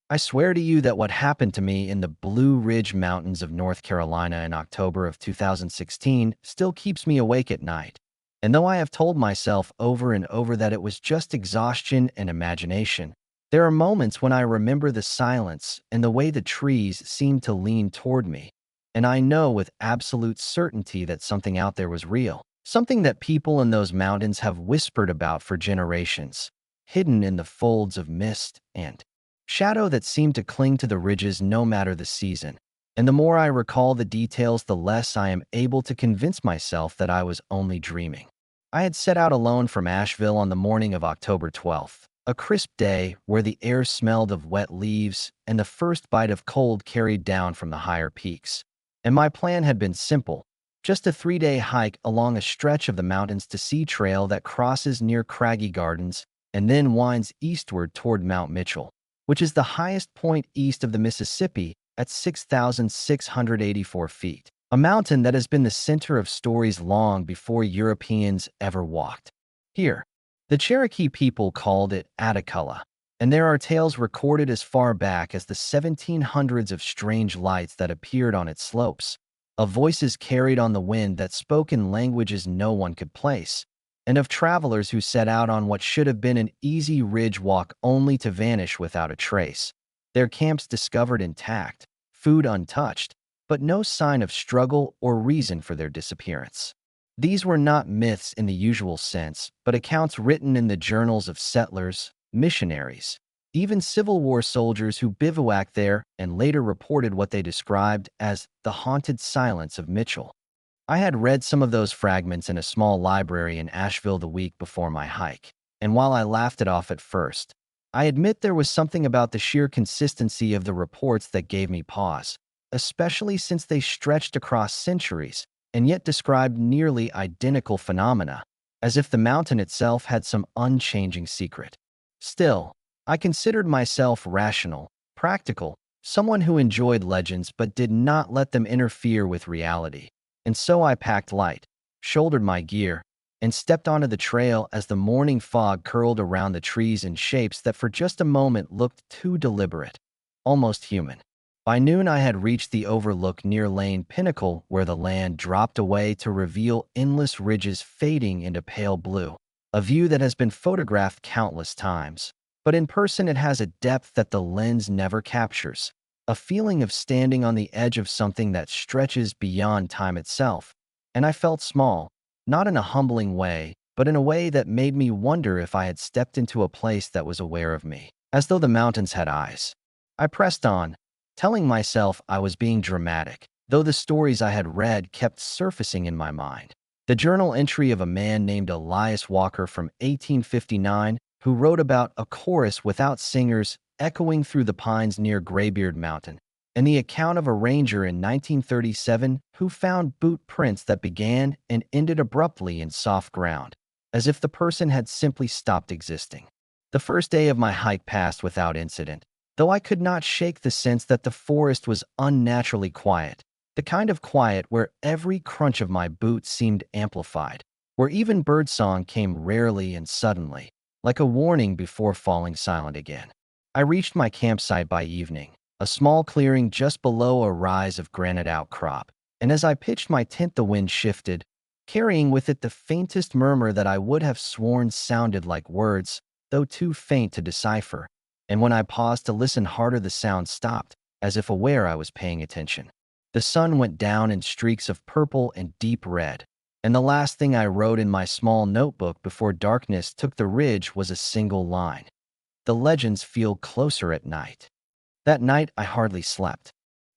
I swear to you that what happened to me in the Blue Ridge Mountains of North Carolina in October of 2016 still keeps me awake at night. And though I have told myself over and over that it was just exhaustion and imagination, there are moments when I remember the silence and the way the trees seemed to lean toward me. And I know with absolute certainty that something out there was real, something that people in those mountains have whispered about for generations, hidden in the folds of mist and shadow that seemed to cling to the ridges no matter the season. And the more I recall the details, the less I am able to convince myself that I was only dreaming. I had set out alone from Asheville on the morning of October 12th, a crisp day where the air smelled of wet leaves and the first bite of cold carried down from the higher peaks. And my plan had been simple, just a 3-day hike along a stretch of the mountains to sea trail that crosses near Craggy Gardens and then winds eastward toward Mount Mitchell, which is the highest point east of the Mississippi at 6,684 feet, a mountain that has been the center of stories long before Europeans ever walked here. The Cherokee people called it Atacalla, and there are tales recorded as far back as the 1700s of strange lights that appeared on its slopes, of voices carried on the wind that spoke in languages no one could place, and of travelers who set out on what should have been an easy ridge walk only to vanish without a trace, their camps discovered intact, food untouched, but no sign of struggle or reason for their disappearance. These were not myths in the usual sense, but accounts written in the journals of settlers, missionaries, even Civil War soldiers who bivouacked there and later reported what they described as the haunted silence of Mitchell. I had read some of those fragments in a small library in Asheville the week before my hike, and while I laughed it off at first, I admit there was something about the sheer consistency of the reports that gave me pause, especially since they stretched across centuries and yet described nearly identical phenomena, as if the mountain itself had some unchanging secret. Still, I considered myself rational, practical, someone who enjoyed legends but did not let them interfere with reality. And so I packed light, shouldered my gear, and stepped onto the trail as the morning fog curled around the trees in shapes that for just a moment looked too deliberate, almost human. By noon, I had reached the overlook near Lane Pinnacle, where the land dropped away to reveal endless ridges fading into pale blue, a view that has been photographed countless times. But in person, it has a depth that the lens never captures, a feeling of standing on the edge of something that stretches beyond time itself. And I felt small, not in a humbling way, but in a way that made me wonder if I had stepped into a place that was aware of me, as though the mountains had eyes. I pressed on, telling myself I was being dramatic, though the stories I had read kept surfacing in my mind. The journal entry of a man named Elias Walker from 1859 who wrote about a chorus without singers echoing through the pines near Graybeard Mountain, and the account of a ranger in 1937 who found boot prints that began and ended abruptly in soft ground, as if the person had simply stopped existing. The first day of my hike passed without incident, though I could not shake the sense that the forest was unnaturally quiet, the kind of quiet where every crunch of my boots seemed amplified, where even birdsong came rarely and suddenly, like a warning before falling silent again. I reached my campsite by evening, a small clearing just below a rise of granite outcrop, and as I pitched my tent the wind shifted, carrying with it the faintest murmur that I would have sworn sounded like words, though too faint to decipher. And when I paused to listen harder, the sound stopped, as if aware I was paying attention. The sun went down in streaks of purple and deep red, and the last thing I wrote in my small notebook before darkness took the ridge was a single line: "The legends feel closer at night." That night I hardly slept.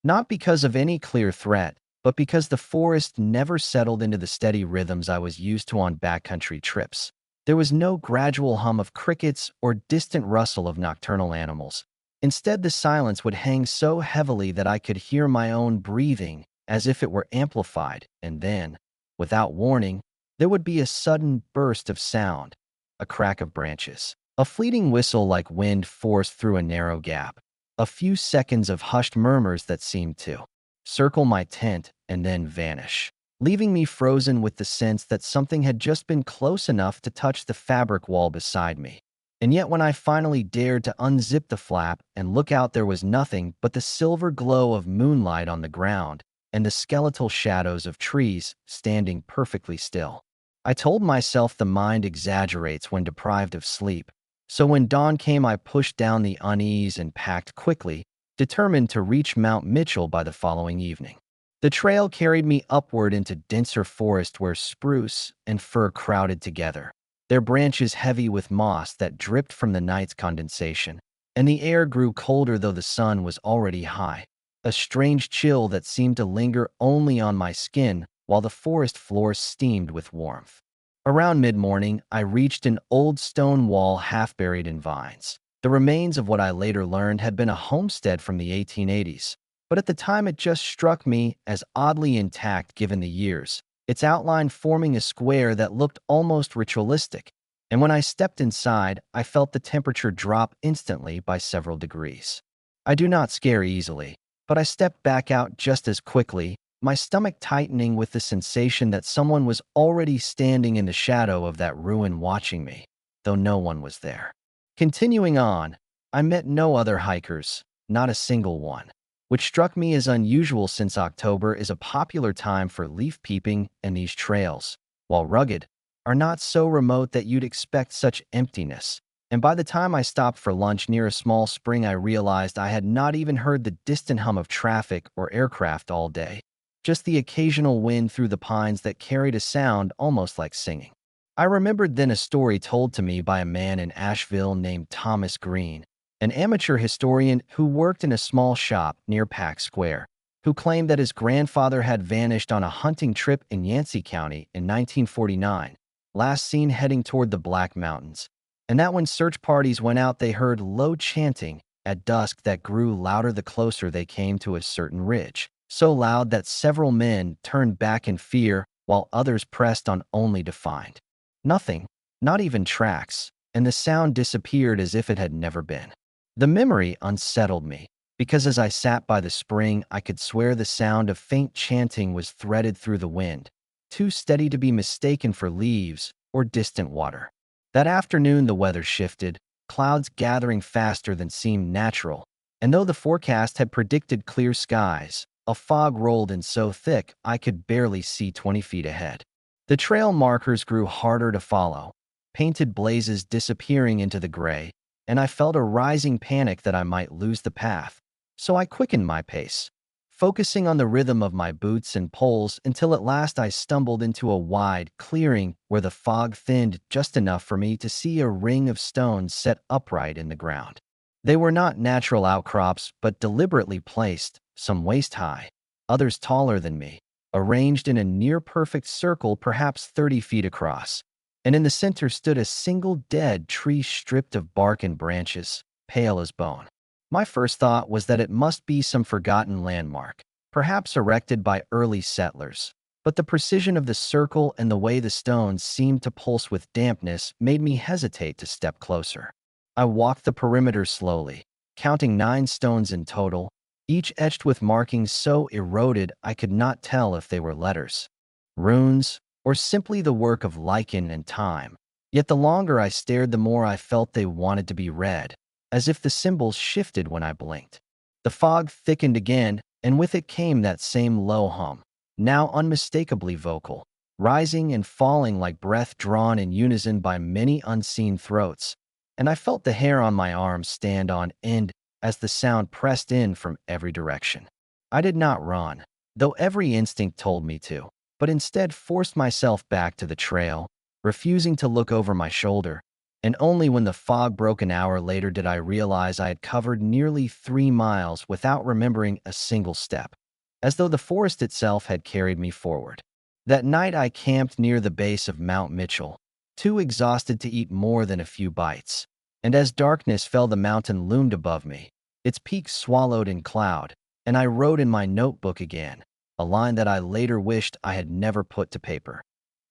Not because of any clear threat, but because the forest never settled into the steady rhythms I was used to on backcountry trips. There was no gradual hum of crickets or distant rustle of nocturnal animals. Instead, the silence would hang so heavily that I could hear my own breathing as if it were amplified, and then, without warning, there would be a sudden burst of sound, a crack of branches, a fleeting whistle like wind forced through a narrow gap, a few seconds of hushed murmurs that seemed to circle my tent and then vanish, leaving me frozen with the sense that something had just been close enough to touch the fabric wall beside me. And yet when I finally dared to unzip the flap and look out, there was nothing but the silver glow of moonlight on the ground and the skeletal shadows of trees standing perfectly still. I told myself the mind exaggerates when deprived of sleep. So when dawn came, I pushed down the unease and packed quickly, determined to reach Mount Mitchell by the following evening. The trail carried me upward into denser forest where spruce and fir crowded together, their branches heavy with moss that dripped from the night's condensation, and the air grew colder though the sun was already high, a strange chill that seemed to linger only on my skin while the forest floor steamed with warmth. Around mid-morning, I reached an old stone wall half buried in vines. The remains of what I later learned had been a homestead from the 1880s, but at the time it just struck me as oddly intact given the years, its outline forming a square that looked almost ritualistic. And when I stepped inside, I felt the temperature drop instantly by several degrees. I do not scare easily, but I stepped back out just as quickly, my stomach tightening with the sensation that someone was already standing in the shadow of that ruin watching me, though no one was there. Continuing on, I met no other hikers, not a single one, which struck me as unusual since October is a popular time for leaf peeping, and these trails, while rugged, are not so remote that you'd expect such emptiness. And by the time I stopped for lunch near a small spring, I realized I had not even heard the distant hum of traffic or aircraft all day, just the occasional wind through the pines that carried a sound almost like singing. I remembered then a story told to me by a man in Asheville named Thomas Green, an amateur historian who worked in a small shop near Pack Square, who claimed that his grandfather had vanished on a hunting trip in Yancey County in 1949, last seen heading toward the Black Mountains, and that when search parties went out they heard low chanting at dusk that grew louder the closer they came to a certain ridge, so loud that several men turned back in fear while others pressed on only to find nothing, not even tracks, and the sound disappeared as if it had never been. The memory unsettled me, because as I sat by the spring, I could swear the sound of faint chanting was threaded through the wind, too steady to be mistaken for leaves or distant water. That afternoon the weather shifted, clouds gathering faster than seemed natural, and though the forecast had predicted clear skies, a fog rolled in so thick I could barely see 20 feet ahead. The trail markers grew harder to follow, painted blazes disappearing into the gray, and I felt a rising panic that I might lose the path. So I quickened my pace, focusing on the rhythm of my boots and poles until at last I stumbled into a wide clearing where the fog thinned just enough for me to see a ring of stones set upright in the ground. They were not natural outcrops, but deliberately placed, some waist high, others taller than me, arranged in a near-perfect circle perhaps 30 feet across. And in the center stood a single dead tree stripped of bark and branches, pale as bone. My first thought was that it must be some forgotten landmark, perhaps erected by early settlers. But the precision of the circle and the way the stones seemed to pulse with dampness made me hesitate to step closer. I walked the perimeter slowly, counting 9 stones in total, each etched with markings so eroded I could not tell if they were letters, runes, or simply the work of lichen and time. Yet the longer I stared, the more I felt they wanted to be read, as if the symbols shifted when I blinked. The fog thickened again, and with it came that same low hum, now unmistakably vocal, rising and falling like breath drawn in unison by many unseen throats, and I felt the hair on my arms stand on end as the sound pressed in from every direction. I did not run, though every instinct told me to, but instead forced myself back to the trail, refusing to look over my shoulder, and only when the fog broke an hour later did I realize I had covered nearly 3 miles without remembering a single step, as though the forest itself had carried me forward. That night I camped near the base of Mount Mitchell, too exhausted to eat more than a few bites, and as darkness fell the mountain loomed above me, its peak swallowed in cloud, and I wrote in my notebook again, a line that I later wished I had never put to paper.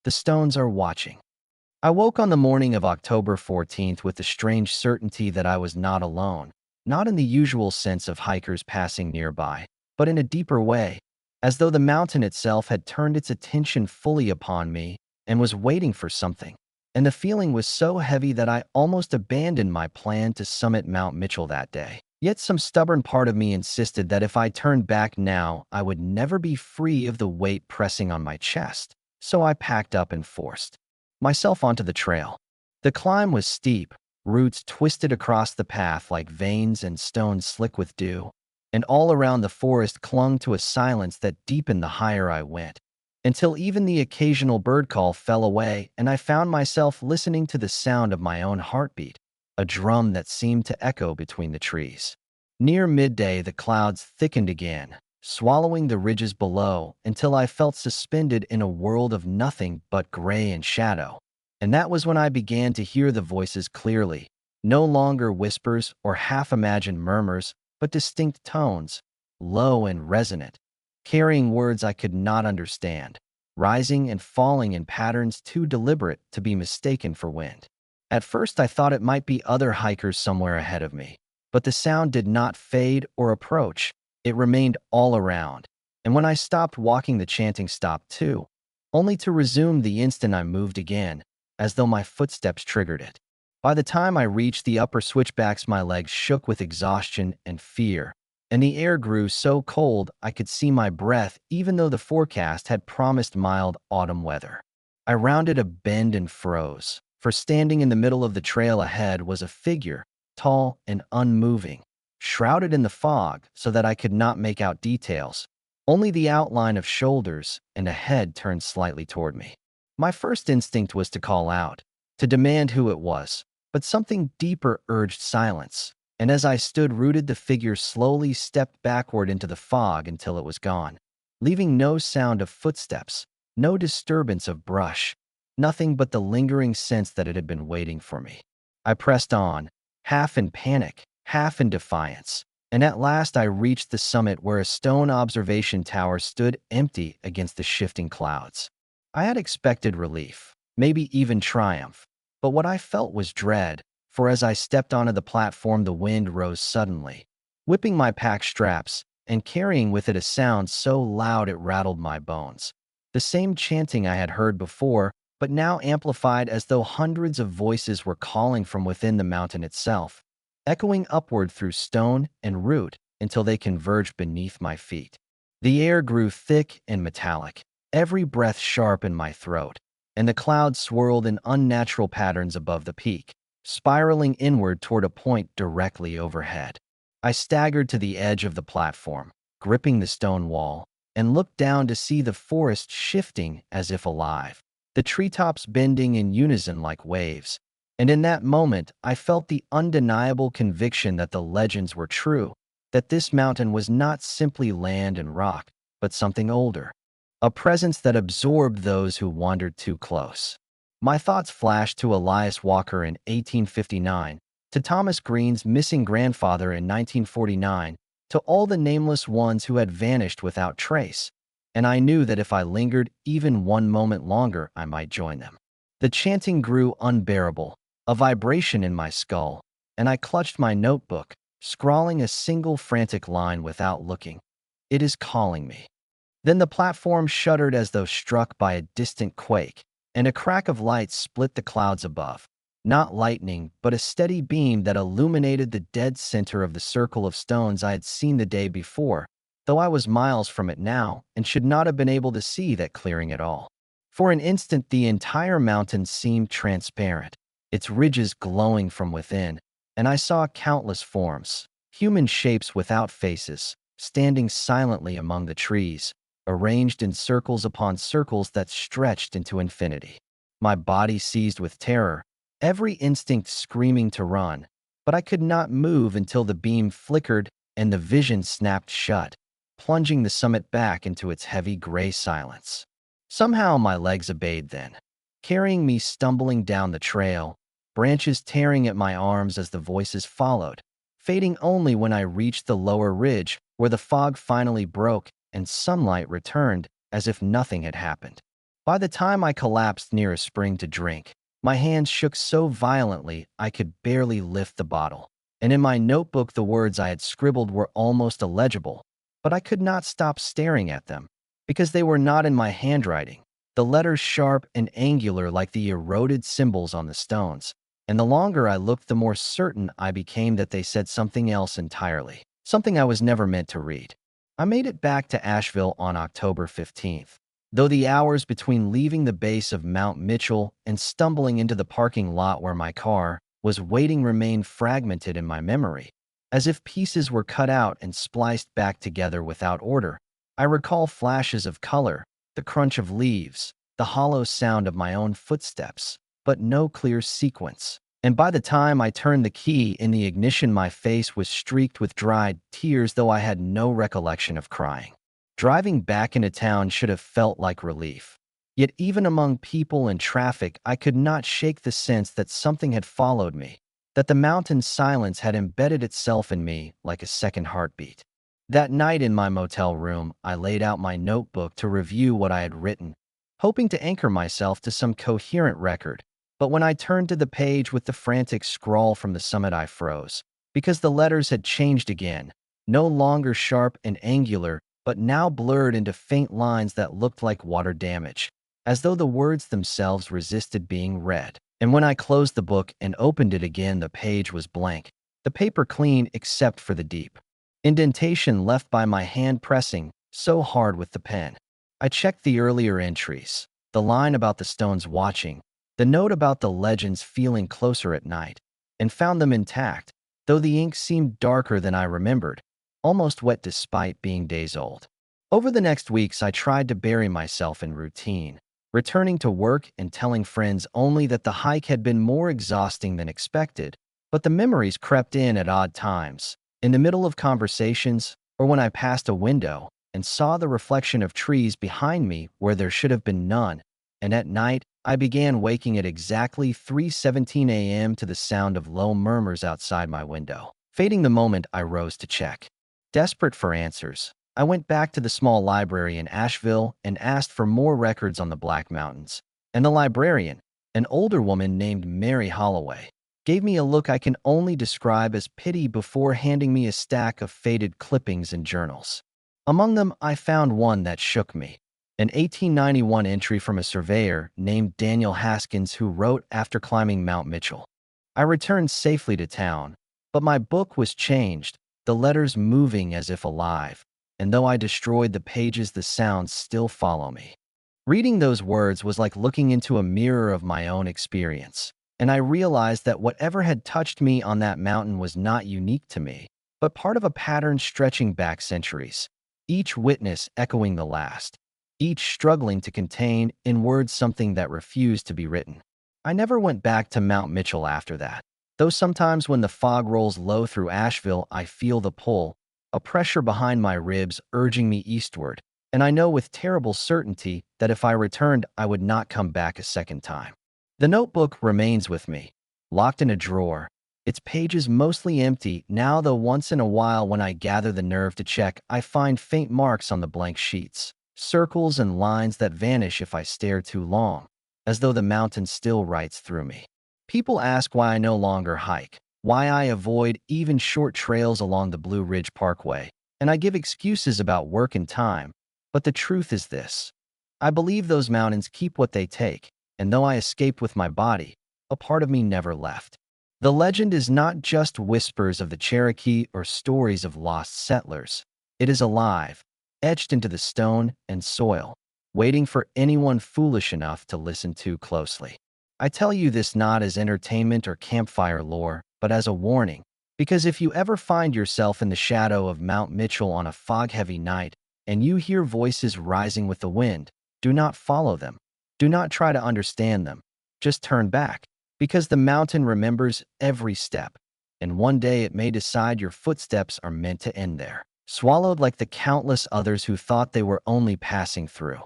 The stones are watching. I woke on the morning of October 14th with the strange certainty that I was not alone, not in the usual sense of hikers passing nearby, but in a deeper way, as though the mountain itself had turned its attention fully upon me and was waiting for something. and the feeling was so heavy that I almost abandoned my plan to summit Mount Mitchell that day. Yet some stubborn part of me insisted that if I turned back now, I would never be free of the weight pressing on my chest. So I packed up and forced myself onto the trail. The climb was steep, roots twisted across the path like veins and stones slick with dew, and all around the forest clung to a silence that deepened the higher I went, until even the occasional bird call fell away and I found myself listening to the sound of my own heartbeat, a drum that seemed to echo between the trees. Near midday, the clouds thickened again, swallowing the ridges below until I felt suspended in a world of nothing but gray and shadow. And that was when I began to hear the voices clearly, no longer whispers or half-imagined murmurs, but distinct tones, low and resonant, carrying words I could not understand, rising and falling in patterns too deliberate to be mistaken for wind. At first, I thought it might be other hikers somewhere ahead of me, but the sound did not fade or approach. It remained all around, and when I stopped walking, the chanting stopped too, only to resume the instant I moved again, as though my footsteps triggered it. By the time I reached the upper switchbacks, my legs shook with exhaustion and fear, and the air grew so cold I could see my breath even though the forecast had promised mild autumn weather. I rounded a bend and froze, for standing in the middle of the trail ahead was a figure, tall and unmoving, shrouded in the fog so that I could not make out details, only the outline of shoulders and a head turned slightly toward me. My first instinct was to call out, to demand who it was, but something deeper urged silence, and as I stood rooted, the figure slowly stepped backward into the fog until it was gone, leaving no sound of footsteps, no disturbance of brush, nothing but the lingering sense that it had been waiting for me. I pressed on, half in panic, half in defiance, and at last I reached the summit where a stone observation tower stood empty against the shifting clouds. I had expected relief, maybe even triumph, but what I felt was dread, for as I stepped onto the platform, the wind rose suddenly, whipping my pack straps and carrying with it a sound so loud it rattled my bones. The same chanting I had heard before, but now amplified as though hundreds of voices were calling from within the mountain itself, echoing upward through stone and root until they converged beneath my feet. The air grew thick and metallic, every breath sharp in my throat, and the clouds swirled in unnatural patterns above the peak, spiraling inward toward a point directly overhead. I staggered to the edge of the platform, gripping the stone wall, and looked down to see the forest shifting as if alive, the treetops bending in unison like waves. And in that moment, I felt the undeniable conviction that the legends were true, that this mountain was not simply land and rock, but something older, a presence that absorbed those who wandered too close. My thoughts flashed to Elias Walker in 1859, to Thomas Green's missing grandfather in 1949, to all the nameless ones who had vanished without trace, and I knew that if I lingered even one moment longer, I might join them. The chanting grew unbearable, a vibration in my skull, and I clutched my notebook, scrawling a single frantic line without looking. "It is calling me." Then the platform shuddered as though struck by a distant quake, and a crack of light split the clouds above. Not lightning, but a steady beam that illuminated the dead center of the circle of stones I had seen the day before, though I was miles from it now and should not have been able to see that clearing at all. For an instant, the entire mountain seemed transparent, its ridges glowing from within, and I saw countless forms, human shapes without faces, standing silently among the trees, arranged in circles upon circles that stretched into infinity. My body seized with terror, every instinct screaming to run, but I could not move until the beam flickered and the vision snapped shut, plunging the summit back into its heavy gray silence. Somehow my legs obeyed then, carrying me stumbling down the trail, branches tearing at my arms as the voices followed, fading only when I reached the lower ridge where the fog finally broke and sunlight returned as if nothing had happened. By the time I collapsed near a spring to drink, my hands shook so violently I could barely lift the bottle, and in my notebook the words I had scribbled were almost illegible, but I could not stop staring at them, because they were not in my handwriting, the letters sharp and angular like the eroded symbols on the stones. And the longer I looked, the more certain I became that they said something else entirely, something I was never meant to read. I made it back to Asheville on October 15th. Though the hours between leaving the base of Mount Mitchell and stumbling into the parking lot where my car was waiting remained fragmented in my memory, as if pieces were cut out and spliced back together without order. I recall flashes of color, the crunch of leaves, the hollow sound of my own footsteps, but no clear sequence. And by the time I turned the key in the ignition, my face was streaked with dried tears, though I had no recollection of crying. Driving back into town should have felt like relief. Yet even among people and traffic, I could not shake the sense that something had followed me, that the mountain's silence had embedded itself in me like a second heartbeat. That night in my motel room, I laid out my notebook to review what I had written, hoping to anchor myself to some coherent record. But when I turned to the page with the frantic scrawl from the summit, I froze, because the letters had changed again, no longer sharp and angular, but now blurred into faint lines that looked like water damage, as though the words themselves resisted being read. And when I closed the book and opened it again, the page was blank, the paper clean except for the deep indentation left by my hand pressing so hard with the pen. I checked the earlier entries, the line about the stones watching, the note about the legends feeling closer at night, and found them intact, though the ink seemed darker than I remembered, almost wet despite being days old. Over the next weeks, I tried to bury myself in routine, returning to work and telling friends only that the hike had been more exhausting than expected, but the memories crept in at odd times, in the middle of conversations, or when I passed a window and saw the reflection of trees behind me where there should have been none, and at night, I began waking at exactly 3:17 a.m. to the sound of low murmurs outside my window. Fading the moment I rose to check. Desperate for answers, I went back to the small library in Asheville and asked for more records on the Black Mountains. And the librarian, an older woman named Mary Holloway, gave me a look I can only describe as pity before handing me a stack of faded clippings and journals. Among them, I found one that shook me. An 1891 entry from a surveyor named Daniel Haskins who wrote after climbing Mount Mitchell. I returned safely to town, but my book was changed, the letters moving as if alive, and though I destroyed the pages, the sounds still follow me. Reading those words was like looking into a mirror of my own experience, and I realized that whatever had touched me on that mountain was not unique to me, but part of a pattern stretching back centuries, each witness echoing the last, each struggling to contain in words something that refused to be written. I never went back to Mount Mitchell after that, though sometimes when the fog rolls low through Asheville, I feel the pull, a pressure behind my ribs urging me eastward, and I know with terrible certainty that if I returned, I would not come back a second time. The notebook remains with me, locked in a drawer, its pages mostly empty now, though once in a while when I gather the nerve to check, I find faint marks on the blank sheets, circles and lines that vanish if I stare too long, as though the mountain still writes through me. People ask why I no longer hike, why I avoid even short trails along the Blue Ridge Parkway, and I give excuses about work and time, but the truth is this. I believe those mountains keep what they take, and though I escaped with my body, a part of me never left. The legend is not just whispers of the Cherokee or stories of lost settlers. It is alive, etched into the stone and soil, waiting for anyone foolish enough to listen too closely. I tell you this not as entertainment or campfire lore, but as a warning, because if you ever find yourself in the shadow of Mount Mitchell on a fog-heavy night and you hear voices rising with the wind, do not follow them. Do not try to understand them. Just turn back, because the mountain remembers every step, and one day it may decide your footsteps are meant to end there, swallowed like the countless others who thought they were only passing through.